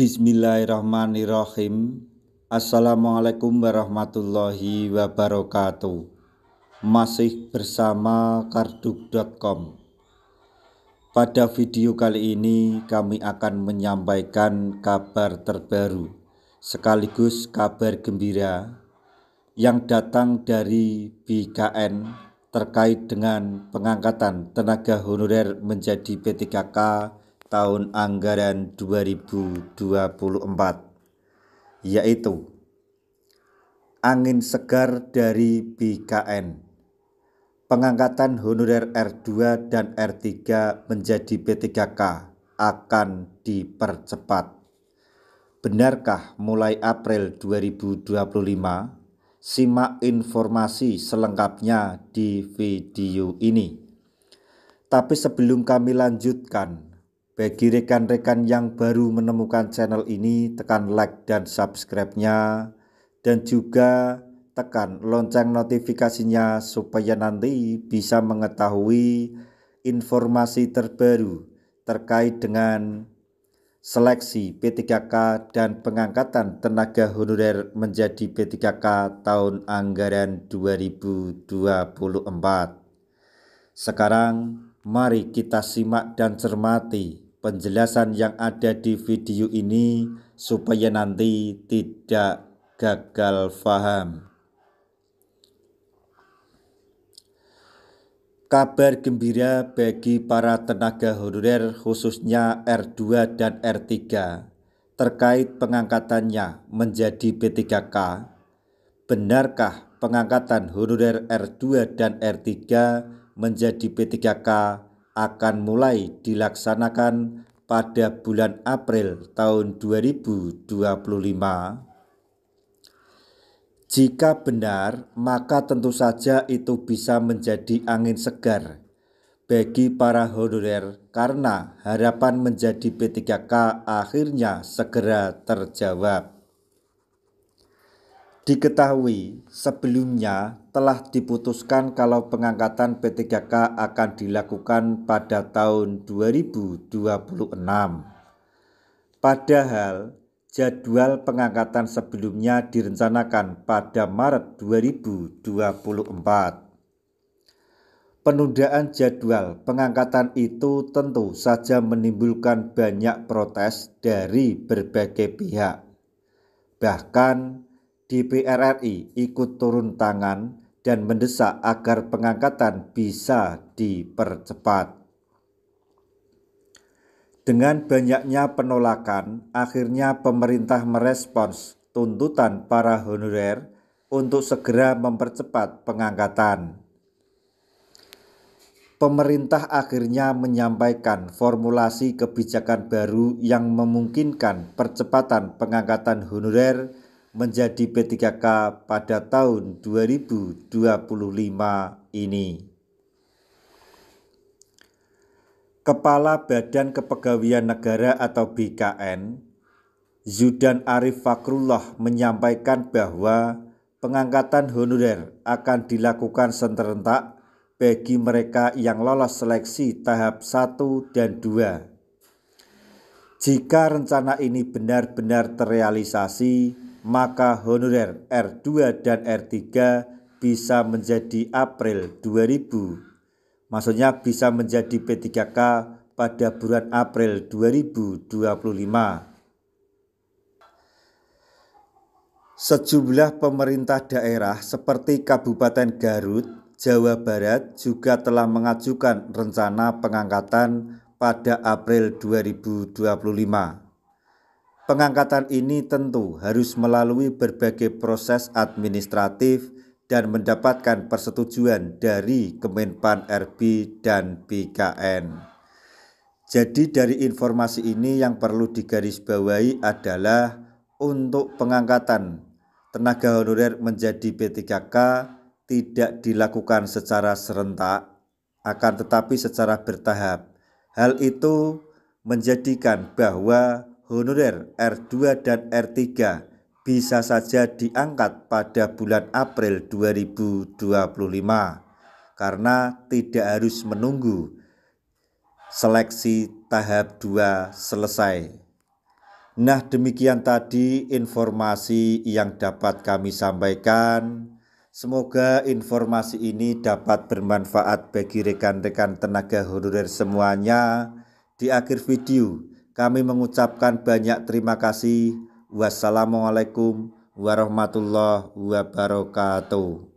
Bismillahirrahmanirrahim. Assalamualaikum warahmatullahi wabarakatuh. Masih bersama karduk.com. Pada video kali ini kami akan menyampaikan kabar terbaru sekaligus kabar gembira yang datang dari BKN terkait dengan pengangkatan tenaga honorer menjadi P3K tahun anggaran 2024, yaitu angin segar dari BKN. Pengangkatan honorer R2 dan R3 menjadi P3K akan dipercepat. Benarkah mulai April 2025? Simak informasi selengkapnya di video ini. Tapi sebelum kami lanjutkan, bagi rekan-rekan yang baru menemukan channel ini, tekan like dan subscribe-nya, dan juga tekan lonceng notifikasinya supaya nanti bisa mengetahui informasi terbaru terkait dengan seleksi P3K dan pengangkatan tenaga honorer menjadi P3K tahun anggaran 2024. Sekarang mari kita simak dan cermati penjelasan yang ada di video ini supaya nanti tidak gagal paham. Kabar gembira bagi para tenaga honorer khususnya R2 dan R3 terkait pengangkatannya menjadi P3K. Benarkah pengangkatan honorer R2 dan R3 menjadi P3K akan mulai dilaksanakan pada bulan April tahun 2025? Jika benar, maka tentu saja itu bisa menjadi angin segar bagi para honorer karena harapan menjadi P3K akhirnya segera terjawab. Diketahui sebelumnya telah diputuskan kalau pengangkatan P3K akan dilakukan pada tahun 2026. Padahal jadwal pengangkatan sebelumnya direncanakan pada Maret 2024. Penundaan jadwal pengangkatan itu tentu saja menimbulkan banyak protes dari berbagai pihak. Bahkan DPR RI ikut turun tangan dan mendesak agar pengangkatan bisa dipercepat. Dengan banyaknya penolakan, akhirnya pemerintah merespons tuntutan para honorer untuk segera mempercepat pengangkatan. Pemerintah akhirnya menyampaikan formulasi kebijakan baru yang memungkinkan percepatan pengangkatan honorer menjadi P3K pada tahun 2025 ini. Kepala Badan Kepegawaian Negara atau BKN, Zudan Arif Fakrullah menyampaikan bahwa pengangkatan honorer akan dilakukan serentak bagi mereka yang lolos seleksi tahap 1 dan 2. Jika rencana ini benar-benar terrealisasi, maka honorer R2 dan R3 bisa menjadi April 2000. Maksudnya bisa menjadi P3K pada bulan April 2025. Sejumlah pemerintah daerah seperti Kabupaten Garut, Jawa Barat juga telah mengajukan rencana pengangkatan pada April 2025. Pengangkatan ini tentu harus melalui berbagai proses administratif dan mendapatkan persetujuan dari Kemenpan RB dan BKN. Jadi dari informasi ini yang perlu digarisbawahi adalah untuk pengangkatan tenaga honorer menjadi P3K tidak dilakukan secara serentak, akan tetapi secara bertahap. Hal itu menjadikan bahwa honorer R2 dan R3 bisa saja diangkat pada bulan April 2025 karena tidak harus menunggu seleksi tahap 2 selesai. Nah, demikian tadi informasi yang dapat kami sampaikan. Semoga informasi ini dapat bermanfaat bagi rekan-rekan tenaga honorer semuanya. Di akhir video, kami mengucapkan banyak terima kasih. Wassalamualaikum warahmatullahi wabarakatuh.